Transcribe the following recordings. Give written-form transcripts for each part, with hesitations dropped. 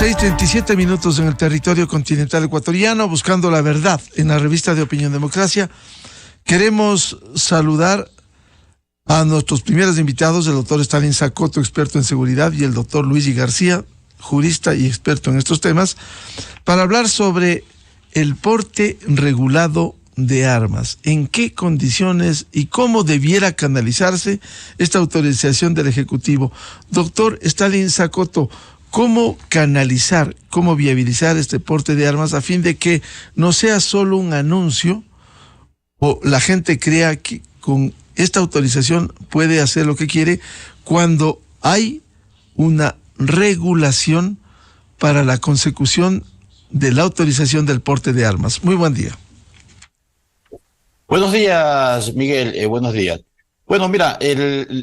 6:37 en el territorio continental ecuatoriano, buscando la verdad en la revista de Opinión Democracia. Queremos saludar a nuestros primeros invitados, el doctor Stalin Sacoto, experto en seguridad, y el doctor Luigi García, jurista y experto en estos temas, para hablar sobre el porte regulado de armas, en qué condiciones y cómo debiera canalizarse esta autorización del Ejecutivo. Doctor Stalin Sacoto, ¿cómo canalizar, cómo viabilizar este porte de armas a fin de que no sea solo un anuncio o la gente crea que con esta autorización puede hacer lo que quiere, cuando hay una regulación para la consecución de la autorización del porte de armas? Muy buen día. Buenos días, Miguel. Buenos días. Bueno, mira,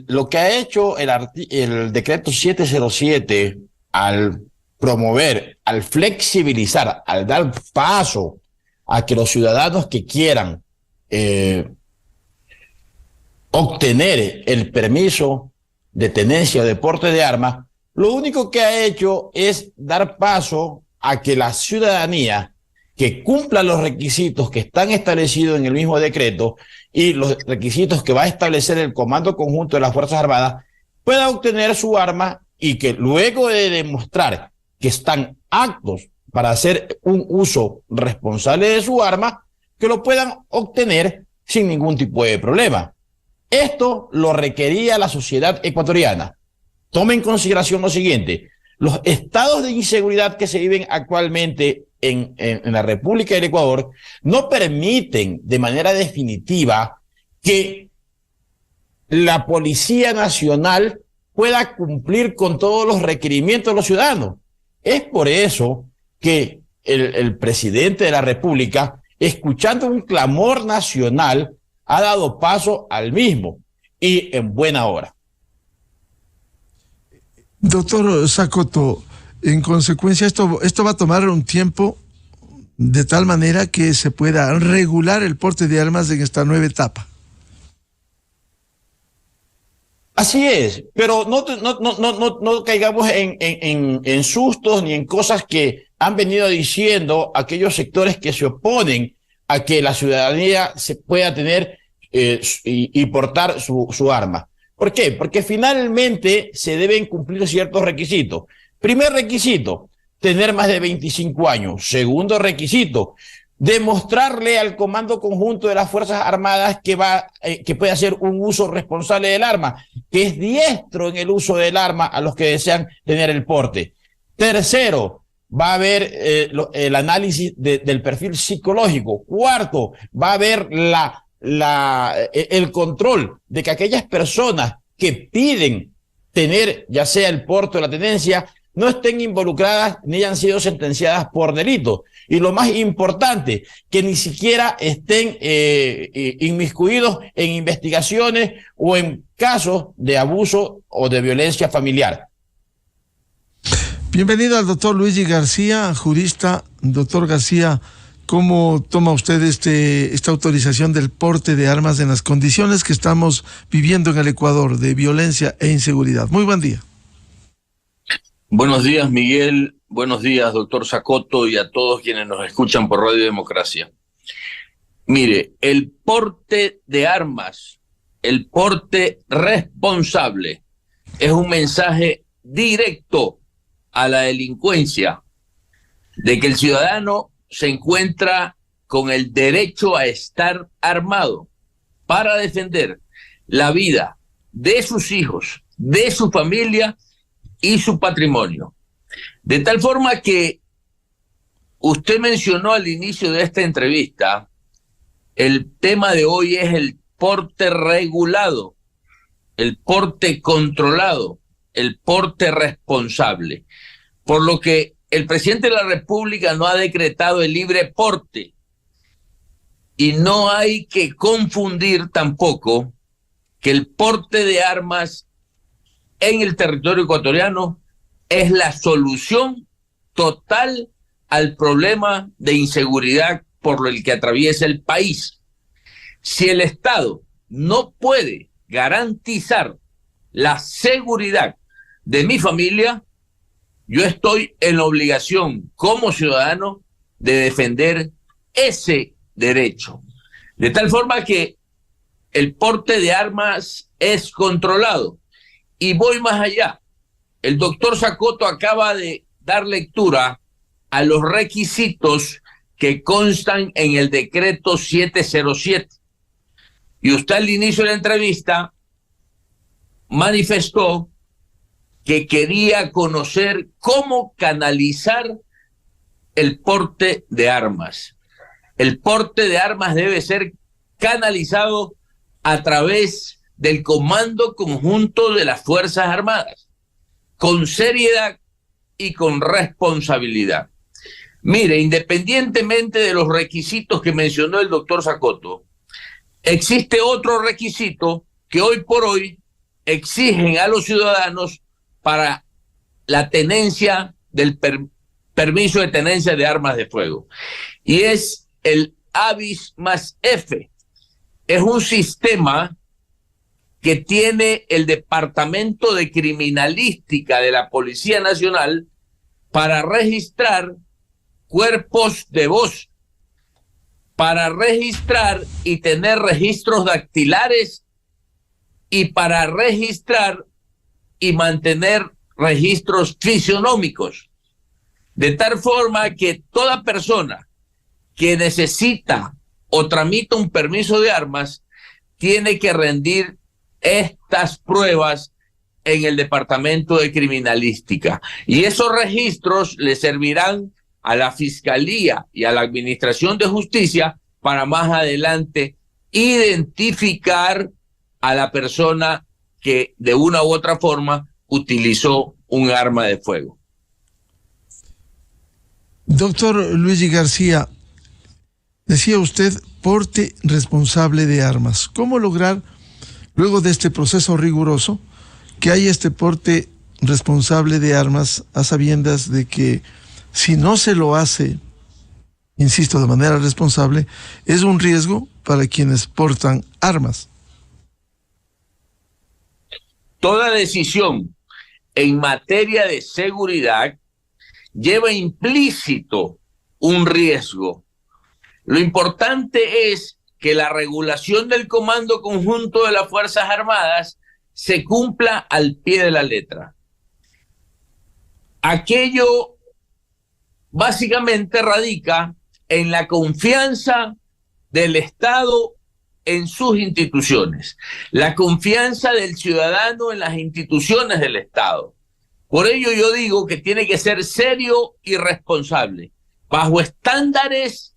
lo que ha hecho el decreto 707 al promover, al flexibilizar, al dar paso a que los ciudadanos que quieran obtener el permiso de tenencia o de porte de armas, lo único que ha hecho es dar paso a que la ciudadanía que cumpla los requisitos que están establecidos en el mismo decreto y los requisitos que va a establecer el Comando Conjunto de las Fuerzas Armadas pueda obtener su arma, y que luego de demostrar que están aptos para hacer un uso responsable de su arma, que lo puedan obtener sin ningún tipo de problema. Esto lo requería la sociedad ecuatoriana. Tome en consideración lo siguiente: los estados de inseguridad que se viven actualmente en la República del Ecuador no permiten de manera definitiva que la Policía Nacional pueda cumplir con todos los requerimientos de los ciudadanos. Es por eso que el presidente de la República, escuchando un clamor nacional, ha dado paso al mismo, y en buena hora. Doctor Sacoto, en consecuencia esto va a tomar un tiempo de tal manera que se pueda regular el porte de armas en esta nueva etapa. Así es, pero no caigamos en sustos ni en cosas que han venido diciendo aquellos sectores que se oponen a que la ciudadanía se pueda tener y portar su arma. ¿Por qué? Porque finalmente se deben cumplir ciertos requisitos. Primer requisito: tener más de 25 años. Segundo requisito: demostrarle al Comando Conjunto de las Fuerzas Armadas que puede hacer un uso responsable del arma, que es diestro en el uso del arma a los que desean tener el porte. Tercero, va a haber el análisis del perfil psicológico. Cuarto, va a haber el control de que aquellas personas que piden tener ya sea el porte o la tenencia no estén involucradas ni hayan sido sentenciadas por delito. Y lo más importante, que ni siquiera estén inmiscuidos en investigaciones o en casos de abuso o de violencia familiar. Bienvenido al doctor Luigi García, jurista. Doctor García, ¿cómo toma usted esta autorización del porte de armas en las condiciones que estamos viviendo en el Ecuador de violencia e inseguridad? Muy buen día. Buenos días, Miguel. Buenos días, doctor Sacoto, y a todos quienes nos escuchan por Radio Democracia. Mire, el porte de armas, el porte responsable, es un mensaje directo a la delincuencia de que el ciudadano se encuentra con el derecho a estar armado para defender la vida de sus hijos, de su familia y su patrimonio. De tal forma que usted mencionó al inicio de esta entrevista, el tema de hoy es el porte regulado, el porte controlado, el porte responsable. Por lo que el presidente de la República no ha decretado el libre porte, y no hay que confundir tampoco que el porte de armas en el territorio ecuatoriano es la solución total al problema de inseguridad por el que atraviesa el país. Si el Estado no puede garantizar la seguridad de mi familia, yo estoy en la obligación como ciudadano de defender ese derecho. De tal forma que el porte de armas es controlado. Y voy más allá. El doctor Sacoto acaba de dar lectura a los requisitos que constan en el decreto 707. Y usted al inicio de la entrevista manifestó que quería conocer cómo canalizar el porte de armas. El porte de armas debe ser canalizado a través del Comando Conjunto de las Fuerzas Armadas, con seriedad y con responsabilidad. Mire, independientemente de los requisitos que mencionó el doctor Sacoto, existe otro requisito que hoy por hoy exigen a los ciudadanos para la tenencia del permiso de tenencia de armas de fuego. Y es el ABIS más F. Es un sistema que tiene el Departamento de Criminalística de la Policía Nacional para registrar cuerpos de voz, para registrar y tener registros dactilares y para registrar y mantener registros fisionómicos, de tal forma que toda persona que necesita o tramita un permiso de armas tiene que rendir estas pruebas en el Departamento de Criminalística. Y esos registros le servirán a la Fiscalía y a la Administración de Justicia para más adelante identificar a la persona que de una u otra forma utilizó un arma de fuego. Doctor Luigi García, decía usted porte responsable de armas. ¿Cómo lograr, luego de este proceso riguroso, que haya este porte responsable de armas a sabiendas de que si no se lo hace, insisto, de manera responsable, es un riesgo para quienes portan armas? Toda decisión en materia de seguridad lleva implícito un riesgo. Lo importante es que la regulación del Comando Conjunto de las Fuerzas Armadas se cumpla al pie de la letra. Aquello básicamente radica en la confianza del Estado en sus instituciones, la confianza del ciudadano en las instituciones del Estado. Por ello yo digo que tiene que ser serio y responsable, bajo estándares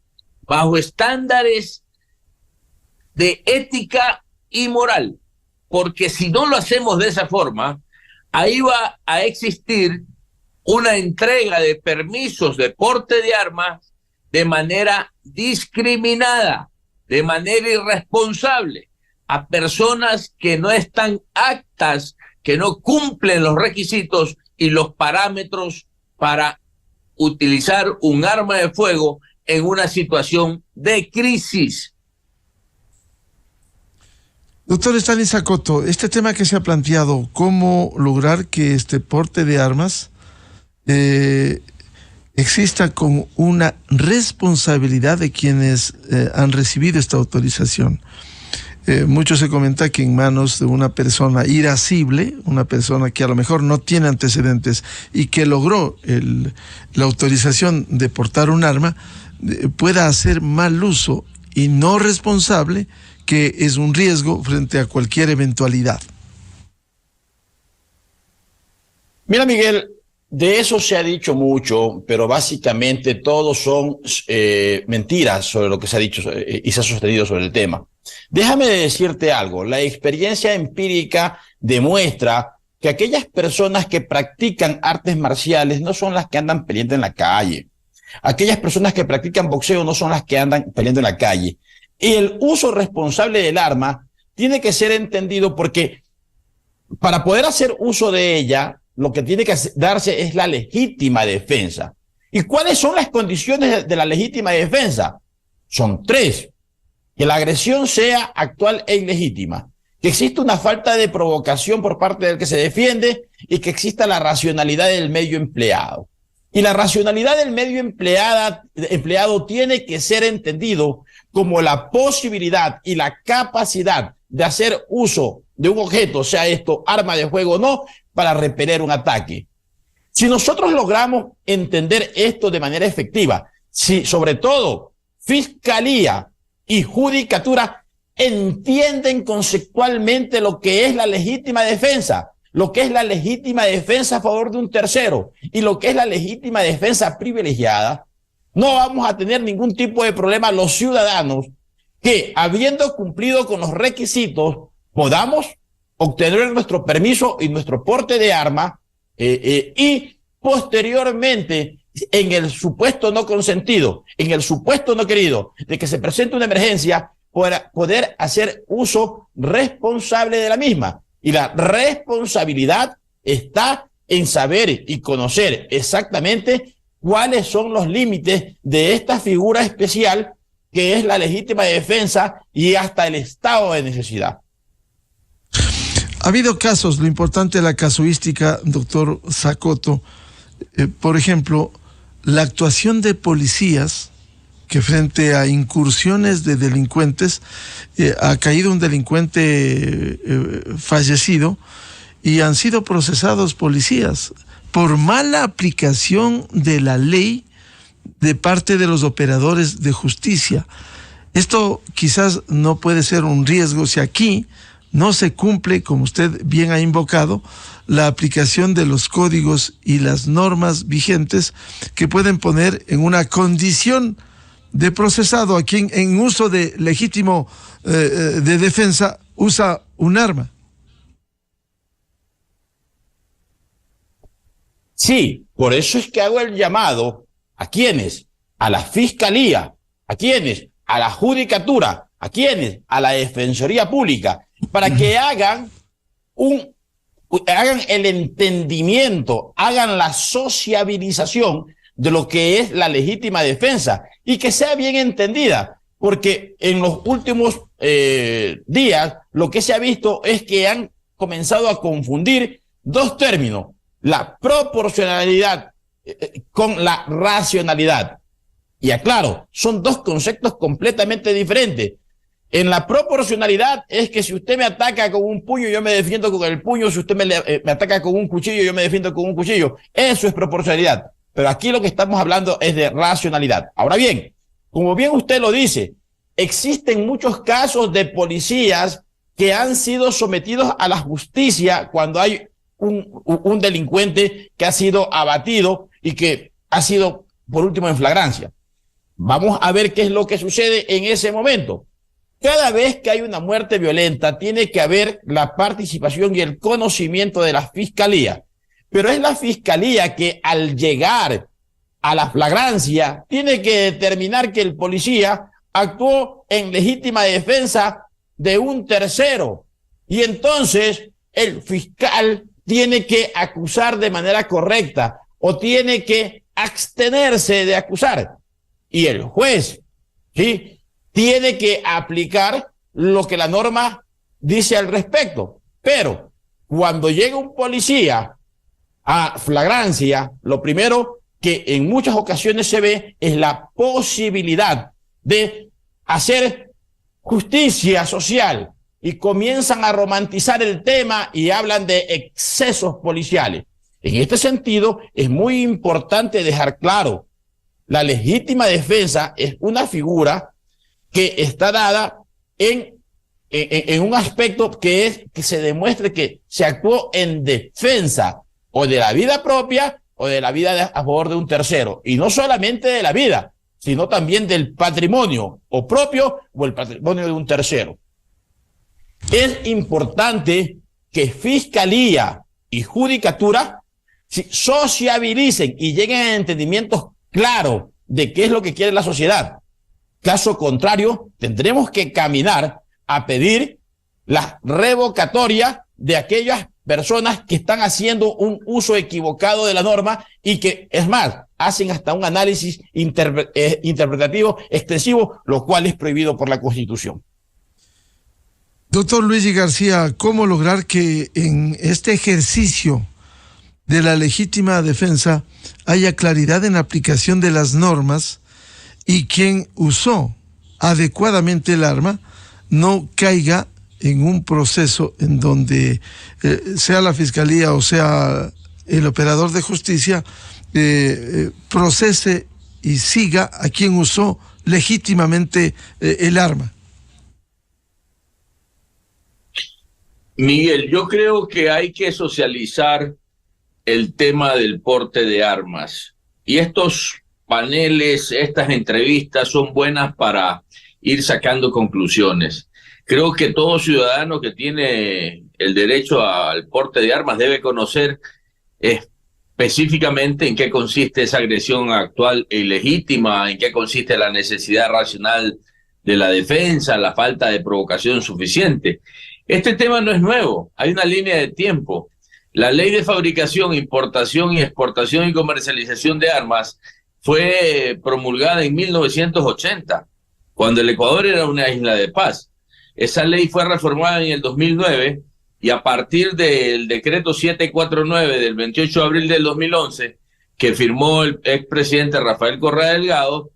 de ética y moral, porque si no lo hacemos de esa forma, ahí va a existir una entrega de permisos de porte de armas de manera discriminada, de manera irresponsable, a personas que no están aptas, que no cumplen los requisitos y los parámetros para utilizar un arma de fuego en una situación de crisis. Doctor Stalin Sacoto, este tema que se ha planteado, ¿cómo lograr que este porte de armas exista con una responsabilidad de quienes han recibido esta autorización? Mucho se comenta que en manos de una persona irascible, una persona que a lo mejor no tiene antecedentes y que logró la autorización de portar un arma, pueda hacer mal uso y no responsable, que es un riesgo frente a cualquier eventualidad. Mira, Miguel, de eso se ha dicho mucho, pero básicamente todo son mentiras sobre lo que se ha dicho y se ha sostenido sobre el tema. Déjame decirte algo, la experiencia empírica demuestra que aquellas personas que practican artes marciales no son las que andan peleando en la calle. Aquellas personas que practican boxeo no son las que andan peleando en la calle. Y el uso responsable del arma tiene que ser entendido porque para poder hacer uso de ella, lo que tiene que darse es la legítima defensa. ¿Y cuáles son las condiciones de la legítima defensa? Son tres. Que la agresión sea actual e ilegítima, que existe una falta de provocación por parte del que se defiende y que exista la racionalidad del medio empleado. Y la racionalidad del medio empleado tiene que ser entendido como la posibilidad y la capacidad de hacer uso de un objeto, sea esto arma de fuego o no, para repeler un ataque. Si nosotros logramos entender esto de manera efectiva, si sobre todo Fiscalía y Judicatura entienden conceptualmente lo que es la legítima defensa, lo que es la legítima defensa a favor de un tercero y lo que es la legítima defensa privilegiada, no vamos a tener ningún tipo de problema los ciudadanos que, habiendo cumplido con los requisitos, podamos obtener nuestro permiso y nuestro porte de arma y posteriormente, en el supuesto no consentido, en el supuesto no querido de que se presente una emergencia, poder hacer uso responsable de la misma. Y la responsabilidad está en saber y conocer exactamente cuáles son los límites de esta figura especial que es la legítima defensa y hasta el estado de necesidad. Ha habido casos, lo importante de la casuística, doctor Zacotto, por ejemplo, la actuación de policías que frente a incursiones de delincuentes, ha caído un delincuente fallecido y han sido procesados policías por mala aplicación de la ley de parte de los operadores de justicia. Esto quizás no puede ser un riesgo si aquí no se cumple, como usted bien ha invocado, la aplicación de los códigos y las normas vigentes que pueden poner en una condición de procesado a quien en uso de legítimo de defensa usa un arma. Sí, por eso es que hago el llamado a quienes, a la Fiscalía, a quienes, a la Judicatura, a quienes, a la Defensoría Pública, para que hagan el entendimiento, hagan la sociabilización de lo que es la legítima defensa y que sea bien entendida, porque en los últimos días lo que se ha visto es que han comenzado a confundir dos términos, la proporcionalidad con la racionalidad. Y aclaro, son dos conceptos completamente diferentes. En la proporcionalidad es que si usted me ataca con un puño, yo me defiendo con el puño. Si usted me ataca con un cuchillo, yo me defiendo con un cuchillo. Eso es proporcionalidad. Pero aquí lo que estamos hablando es de racionalidad. Ahora bien, como bien usted lo dice, existen muchos casos de policías que han sido sometidos a la justicia cuando hay un delincuente que ha sido abatido y que ha sido, por último, en flagrancia. Vamos a ver qué es lo que sucede en ese momento. Cada vez que hay una muerte violenta, tiene que haber la participación y el conocimiento de la Fiscalía. Pero es la Fiscalía que al llegar a la flagrancia tiene que determinar que el policía actuó en legítima defensa de un tercero. Y entonces el fiscal tiene que acusar de manera correcta o tiene que abstenerse de acusar. Y el juez, ¿sí?, tiene que aplicar lo que la norma dice al respecto. Pero cuando llega un policía a flagrancia, lo primero que en muchas ocasiones se ve es la posibilidad de hacer justicia social y comienzan a romantizar el tema y hablan de excesos policiales. En este sentido, es muy importante dejar claro, la legítima defensa es una figura que está dada en un aspecto que es que se demuestre que se actuó en defensa o de la vida propia o de la vida a favor de un tercero. Y no solamente de la vida, sino también del patrimonio o propio o el patrimonio de un tercero. Es importante que Fiscalía y Judicatura sociabilicen y lleguen a entendimientos claros de qué es lo que quiere la sociedad. Caso contrario, tendremos que caminar a pedir la revocatoria de aquellas personas que están haciendo un uso equivocado de la norma y que, es más, hacen hasta un análisis interpretativo extensivo, lo cual es prohibido por la Constitución. Doctor Luigi García, ¿cómo lograr que en este ejercicio de la legítima defensa haya claridad en la aplicación de las normas y quien usó adecuadamente el arma no caiga en un proceso en donde sea la fiscalía o sea el operador de justicia procese y siga a quien usó legítimamente el arma? Miguel, yo creo que hay que socializar el tema del porte de armas. Y estos paneles, estas entrevistas son buenas para ir sacando conclusiones. Creo que todo ciudadano que tiene el derecho al porte de armas debe conocer específicamente en qué consiste esa agresión actual e ilegítima, en qué consiste la necesidad racional de la defensa, la falta de provocación suficiente. Este tema no es nuevo, hay una línea de tiempo. La ley de fabricación, importación y exportación y comercialización de armas fue promulgada en 1980, cuando el Ecuador era una isla de paz. Esa ley fue reformada en el 2009 y a partir del decreto 749 del 28 de abril del 2011, que firmó el expresidente Rafael Correa Delgado,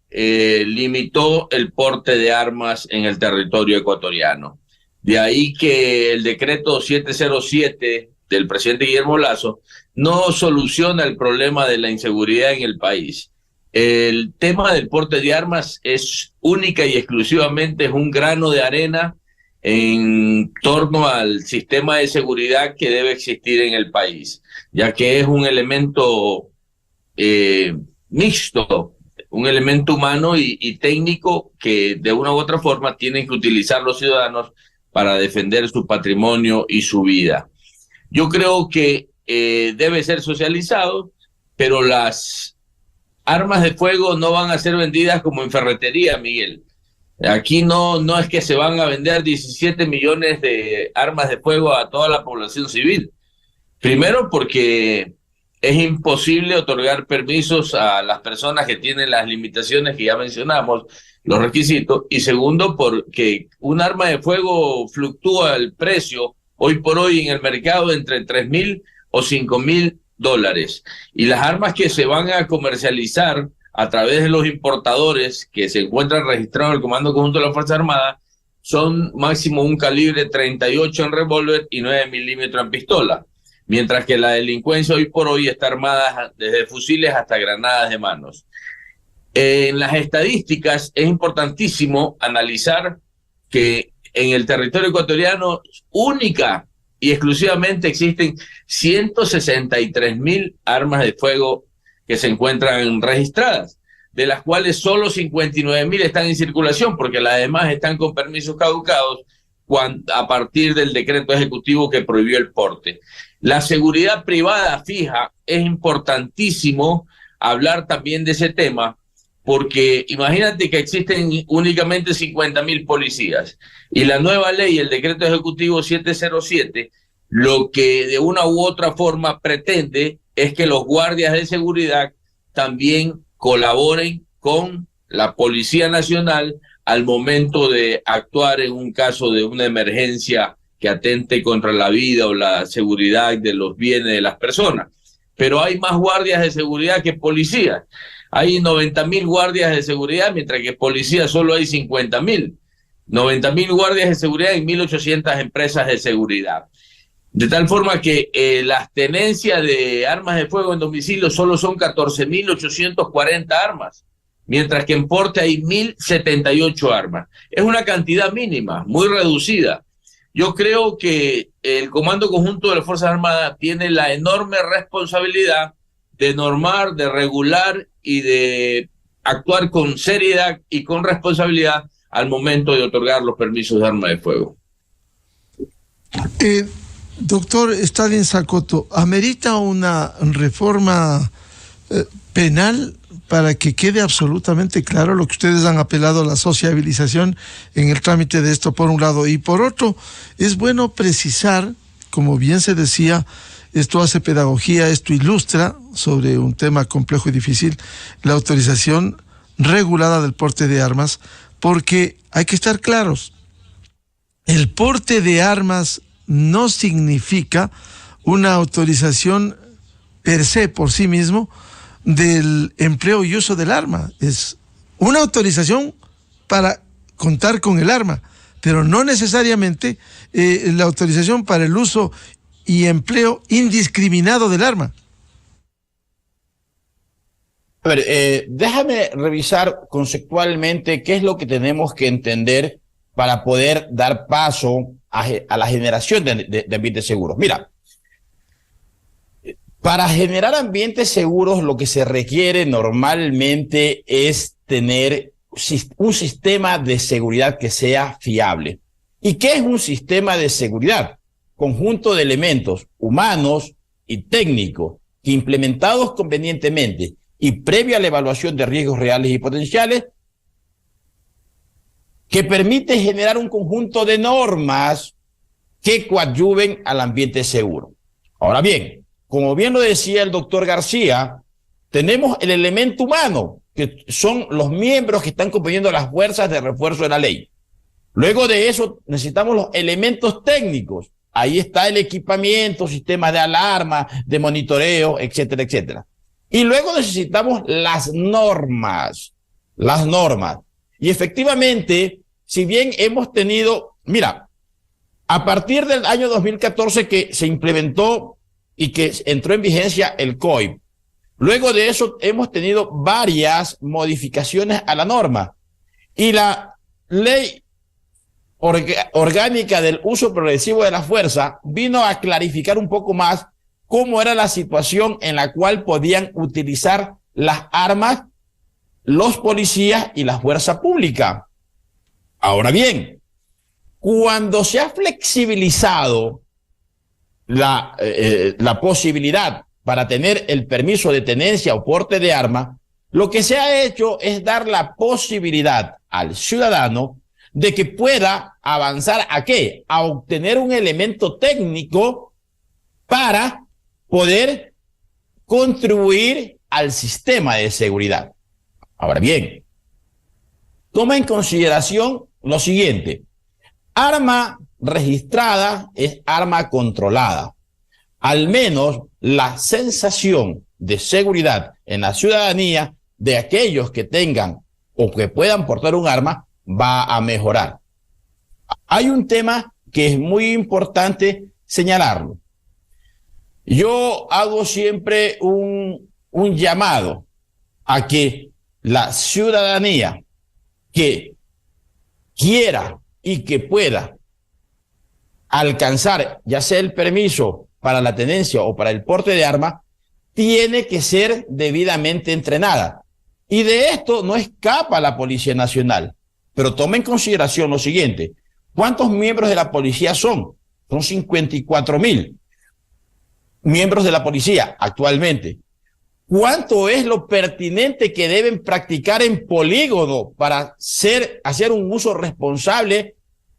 limitó el porte de armas en el territorio ecuatoriano. De ahí que el decreto 707 del presidente Guillermo Lasso no soluciona el problema de la inseguridad en el país. El tema del porte de armas es única y exclusivamente es un grano de arena en torno al sistema de seguridad que debe existir en el país, ya que es un elemento mixto, un elemento humano y técnico que de una u otra forma tienen que utilizar los ciudadanos para defender su patrimonio y su vida. Yo creo que debe ser socializado, pero las armas de fuego no van a ser vendidas como en ferretería, Miguel. Aquí no es que se van a vender 17 millones de armas de fuego a toda la población civil. Primero porque es imposible otorgar permisos a las personas que tienen las limitaciones que ya mencionamos, los requisitos, y segundo porque un arma de fuego fluctúa el precio hoy por hoy en el mercado entre $3,000 o $5,000, y las armas que se van a comercializar a través de los importadores que se encuentran registrados en el Comando Conjunto de la Fuerza Armada son máximo un calibre 38 en revólver y 9 milímetros en pistola, mientras que la delincuencia hoy por hoy está armada desde fusiles hasta granadas de manos. En las estadísticas es importantísimo analizar que en el territorio ecuatoriano única y exclusivamente existen 163,000 armas de fuego que se encuentran registradas, de las cuales solo 59,000 están en circulación, porque las demás están con permisos caducados a partir del decreto ejecutivo que prohibió el porte. La seguridad privada fija, es importantísimo hablar también de ese tema, porque imagínate que existen únicamente 50,000 policías y la nueva ley, el decreto ejecutivo 707, lo que de una u otra forma pretende es que los guardias de seguridad también colaboren con la Policía Nacional al momento de actuar en un caso de una emergencia que atente contra la vida o la seguridad de los bienes de las personas. Pero hay más guardias de seguridad que policías. Hay 90,000 guardias de seguridad, mientras que policías solo hay 50,000. 90,000 guardias de seguridad en 1,800 empresas de seguridad. De tal forma que las tenencias de armas de fuego en domicilio solo son 14,840 armas, mientras que en porte hay 1,078 armas. Es una cantidad mínima, muy reducida. Yo creo que el Comando Conjunto de las Fuerzas Armadas tiene la enorme responsabilidad de normar, de regular y de actuar con seriedad y con responsabilidad al momento de otorgar los permisos de arma de fuego. Doctor Stalin Sacoto, ¿amerita una reforma penal para que quede absolutamente claro lo que ustedes han apelado a la sociabilización en el trámite de esto, por un lado? Y por otro, es bueno precisar, como bien se decía, esto hace pedagogía, esto ilustra sobre un tema complejo y difícil, la autorización regulada del porte de armas, porque hay que estar claros. el porte de armas no significa una autorización per se, por sí mismo, del empleo y uso del arma. Es una autorización para contar con el arma, pero no necesariamente la autorización para el uso y empleo indiscriminado del arma. A ver, déjame revisar conceptualmente qué es lo que tenemos que entender para poder dar paso a la generación de ambientes seguros. Mira, para generar ambientes seguros lo que se requiere normalmente es tener un sistema de seguridad que sea fiable. ¿Y qué es un sistema de seguridad? Conjunto de elementos humanos y técnicos que, implementados convenientemente y previa a la evaluación de riesgos reales y potenciales, que permite generar un conjunto de normas que coadyuven al ambiente seguro. Ahora bien, como bien lo decía el doctor García, tenemos el elemento humano, que son los miembros que están componiendo las fuerzas de refuerzo de la ley. Luego de eso necesitamos los elementos técnicos. Ahí está el equipamiento, sistemas de alarma, de monitoreo, etcétera, etcétera. Y luego necesitamos las normas. Las normas. Y efectivamente, si bien hemos tenido, mira, a partir del año 2014 que se implementó y que entró en vigencia el COIP, luego de eso hemos tenido varias modificaciones a la norma. Y la ley orgánica del uso progresivo de la fuerza vino a clarificar un poco más cómo era la situación en la cual podían utilizar las armas los policías y la fuerza pública. Ahora bien, cuando se ha flexibilizado la posibilidad para tener el permiso de tenencia o porte de arma, lo que se ha hecho es dar la posibilidad al ciudadano de que pueda avanzar ¿a qué? A obtener un elemento técnico para poder contribuir al sistema de seguridad. Ahora bien, toma en consideración lo siguiente: arma registrada es arma controlada. Al menos la sensación de seguridad en la ciudadanía de aquellos que tengan o que puedan portar un arma va a mejorar. Hay un tema que es muy importante señalarlo. Yo hago siempre un llamado a que la ciudadanía que quiera y que pueda alcanzar ya sea el permiso para la tenencia o para el porte de arma, tiene que ser debidamente entrenada. Y de esto no escapa la Policía Nacional. Pero toma en consideración lo siguiente: ¿cuántos miembros de la policía son? Son 54,000 miembros de la policía actualmente. ¿Cuánto es lo pertinente que deben practicar en polígono para hacer un uso responsable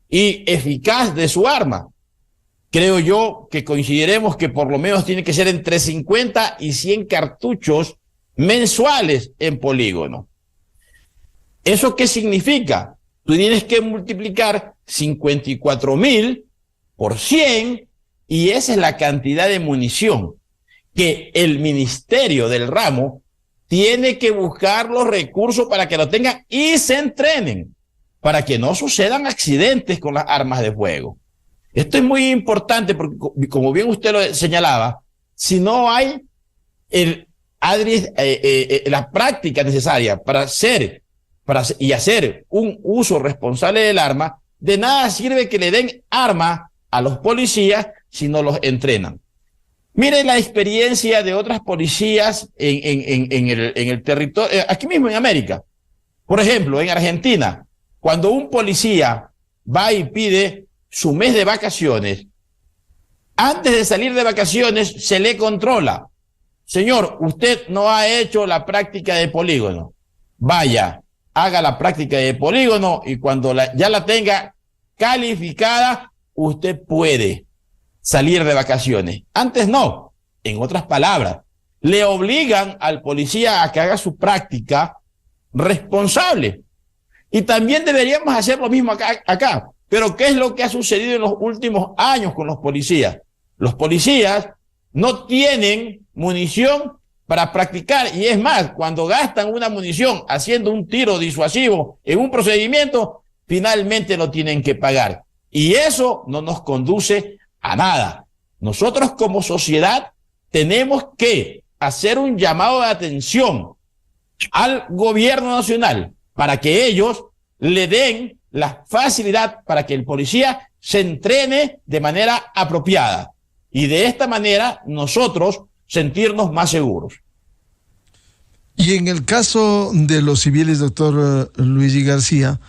y eficaz de su arma? Creo yo que coincidiremos que por lo menos tiene que ser entre 50 y 100 cartuchos mensuales en polígono. ¿Eso qué significa? Tú tienes que multiplicar 54,000 por 100 y esa es la cantidad de munición que el ministerio del ramo tiene que buscar los recursos para que lo tengan y se entrenen, para que no sucedan accidentes con las armas de fuego. Esto es muy importante porque, como bien usted lo señalaba, si no hay la práctica necesaria para hacer un uso responsable del arma, de nada sirve que le den arma a los policías si no los entrenan. Miren la experiencia de otras policías en el territorio, aquí mismo en América. Por ejemplo, en Argentina, cuando un policía va y pide su mes de vacaciones, antes de salir de vacaciones se le controla. Señor, usted no ha hecho la práctica de polígono. Vaya, haga la práctica de polígono y cuando ya la tenga calificada, usted puede salir de vacaciones. Antes no. En otras palabras, le obligan al policía a que haga su práctica responsable. Y también deberíamos hacer lo mismo acá. Pero ¿qué es lo que ha sucedido en los últimos años con los policías? Los policías no tienen munición para practicar, y es más, cuando gastan una munición haciendo un tiro disuasivo en un procedimiento, finalmente lo tienen que pagar. Y eso no nos conduce a nada. Nosotros como sociedad tenemos que hacer un llamado de atención al gobierno nacional para que ellos le den la facilidad para que el policía se entrene de manera apropiada y de esta manera nosotros sentirnos más seguros. Y en el caso de los civiles, doctor Luigi García,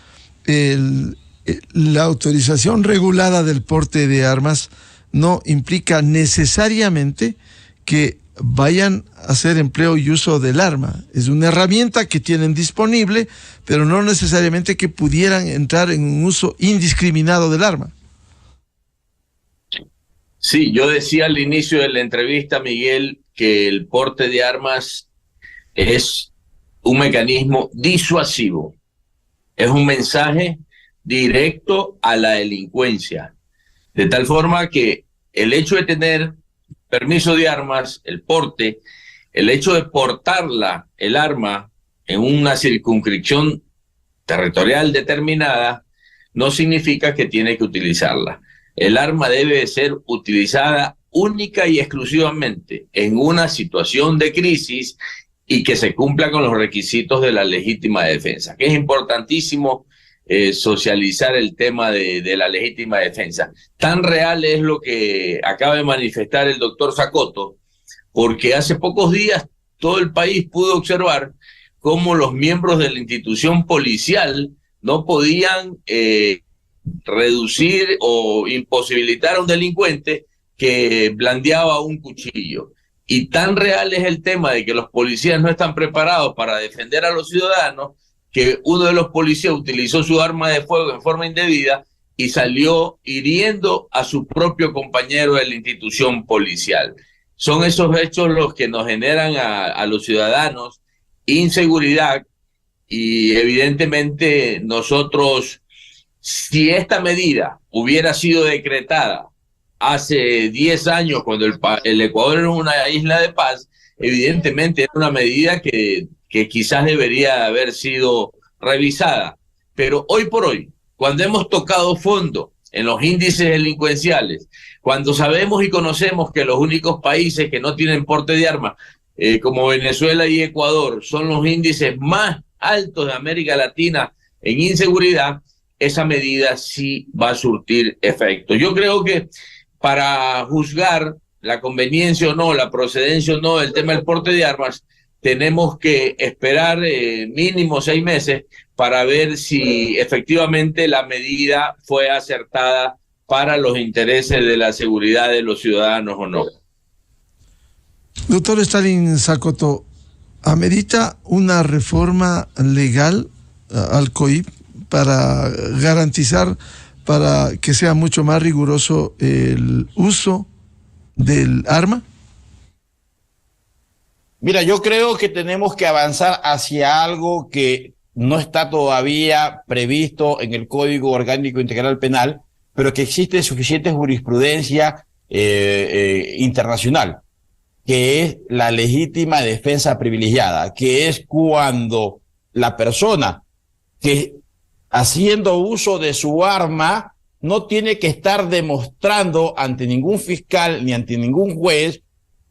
la autorización regulada del porte de armas no implica necesariamente que vayan a hacer empleo y uso del arma. Es una herramienta que tienen disponible, pero no necesariamente que pudieran entrar en un uso indiscriminado del arma. Sí, yo decía al inicio de la entrevista, Miguel, que el porte de armas es un mecanismo disuasivo. Es un mensaje directo a la delincuencia. De tal forma que el hecho de tener permiso de armas, el porte, el hecho de portarla, el arma, en una circunscripción territorial determinada, no significa que tiene que utilizarla. El arma debe ser utilizada única y exclusivamente en una situación de crisis y que se cumpla con los requisitos de la legítima defensa, que es importantísimo socializar el tema de la legítima defensa. Tan real es lo que acaba de manifestar el doctor Zacotto, porque hace pocos días todo el país pudo observar cómo los miembros de la institución policial no podían reducir o imposibilitar a un delincuente que blandeaba un cuchillo. Y tan real es el tema de que los policías no están preparados para defender a los ciudadanos, que uno de los policías utilizó su arma de fuego en forma indebida y salió hiriendo a su propio compañero de la institución policial. Son esos hechos los que nos generan a los ciudadanos inseguridad, y evidentemente nosotros, si esta medida hubiera sido decretada hace 10 años, cuando el Ecuador era una isla de paz, evidentemente era una medida que quizás debería haber sido revisada. Pero hoy por hoy, cuando hemos tocado fondo en los índices delincuenciales, cuando sabemos y conocemos que los únicos países que no tienen porte de armas, como Venezuela y Ecuador, son los índices más altos de América Latina en inseguridad, esa medida sí va a surtir efecto. Yo creo que para juzgar la conveniencia o no, la procedencia o no del tema del porte de armas, tenemos que esperar mínimo 6 meses para ver si efectivamente la medida fue acertada para los intereses de la seguridad de los ciudadanos o no. Doctor Stalin Zacotto, ¿amerita una reforma legal al COIP para garantizar, para que sea mucho más riguroso el uso del arma? Mira, yo creo que tenemos que avanzar hacia algo que no está todavía previsto en el Código Orgánico Integral Penal, pero que existe suficiente jurisprudencia internacional, que es la legítima defensa privilegiada, que es cuando la persona que haciendo uso de su arma no tiene que estar demostrando ante ningún fiscal ni ante ningún juez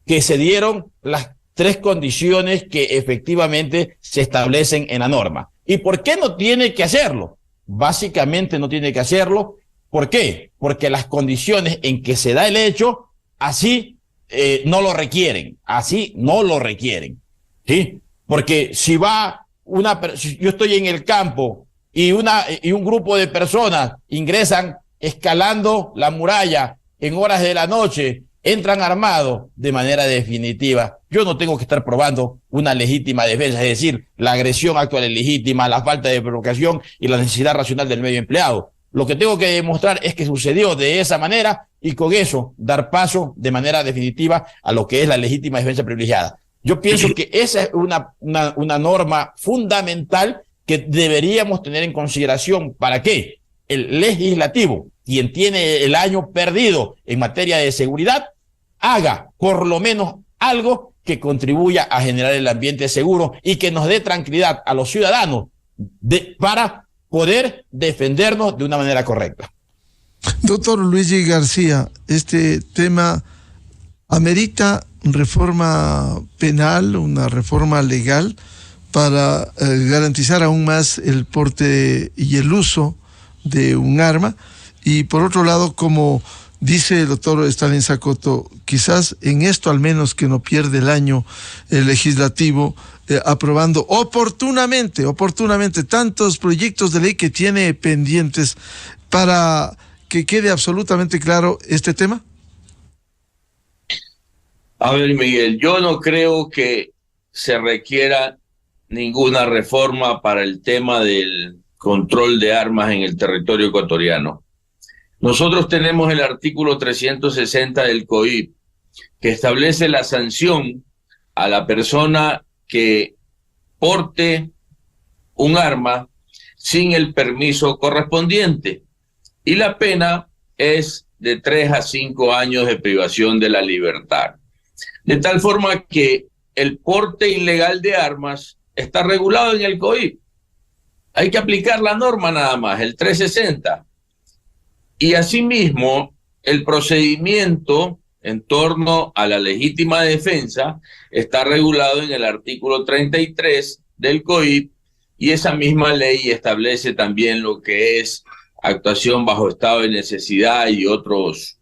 que se dieron las 3 condiciones que efectivamente se establecen en la norma. ¿Y por qué no tiene que hacerlo? Básicamente no tiene que hacerlo. ¿Por qué? Porque las condiciones en que se da el hecho, así no lo requieren. Así no lo requieren. ¿Sí? Porque si si yo estoy en el campo y un grupo de personas ingresan escalando la muralla en horas de la noche, entran armados, de manera definitiva, yo no tengo que estar probando una legítima defensa, es decir, la agresión actual es legítima, la falta de provocación y la necesidad racional del medio empleado. Lo que tengo que demostrar es que sucedió de esa manera y con eso dar paso de manera definitiva a lo que es la legítima defensa privilegiada. Yo pienso que esa es una norma fundamental que deberíamos tener en consideración. ¿Para qué? el legislativo, quien tiene el año perdido en materia de seguridad, haga por lo menos algo que contribuya a generar el ambiente seguro y que nos dé tranquilidad a los ciudadanos para poder defendernos de una manera correcta. Doctor Luigi García, este tema amerita reforma penal, una reforma legal para garantizar aún más el porte y el uso de un arma. Y por otro lado, como dice el doctor Stalin Sacoto, quizás en esto al menos que no pierde el año el legislativo, aprobando oportunamente tantos proyectos de ley que tiene pendientes para que quede absolutamente claro este tema. A ver, Miguel, yo no creo que se requiera ninguna reforma para el tema del control de armas en el territorio ecuatoriano. Nosotros tenemos el artículo 360 del COIP, que establece la sanción a la persona que porte un arma sin el permiso correspondiente. Y la pena es de 3 a 5 años de privación de la libertad. De tal forma que el porte ilegal de armas está regulado en el COIP. Hay que aplicar la norma nada más, el 360. Y asimismo, el procedimiento en torno a la legítima defensa está regulado en el artículo 33 del COIP, y esa misma ley establece también lo que es actuación bajo estado de necesidad y otros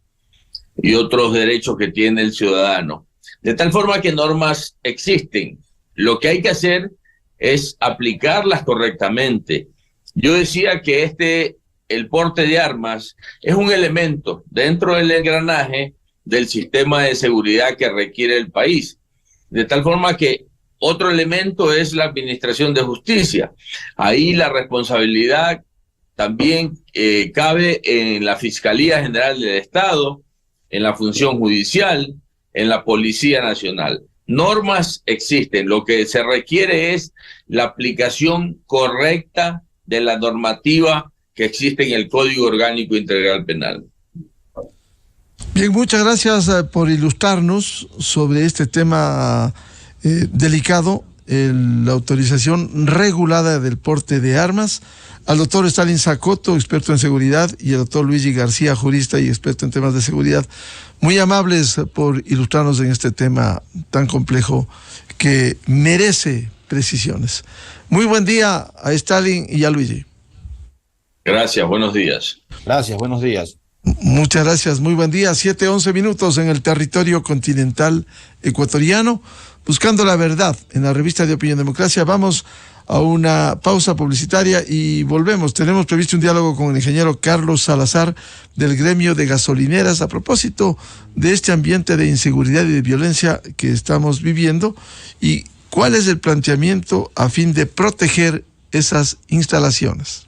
derechos que tiene el ciudadano. De tal forma que normas existen. Lo que hay que hacer es aplicarlas correctamente. Yo decía que el porte de armas es un elemento dentro del engranaje del sistema de seguridad que requiere el país. De tal forma que otro elemento es la administración de justicia. Ahí la responsabilidad también cabe en la Fiscalía General del Estado, en la función judicial, en la Policía Nacional. Normas existen, lo que se requiere es la aplicación correcta de la normativa que existe en el Código Orgánico Integral Penal. Bien, muchas gracias por ilustrarnos sobre este tema delicado, la autorización regulada del porte de armas. Al doctor Stalin Sacoto, experto en seguridad, y al doctor Luigi García, jurista y experto en temas de seguridad, muy amables por ilustrarnos en este tema tan complejo que merece precisiones. Muy buen día a Stalin y a Luigi. Gracias, buenos días. Gracias, buenos días. Muchas gracias, muy buen día. 7:11 minutos en el territorio continental ecuatoriano, buscando la verdad en la revista de Opinión Democracia. Vamos a una pausa publicitaria y volvemos. Tenemos previsto un diálogo con el ingeniero Carlos Salazar del gremio de gasolineras a propósito de este ambiente de inseguridad y de violencia que estamos viviendo y cuál es el planteamiento a fin de proteger esas instalaciones.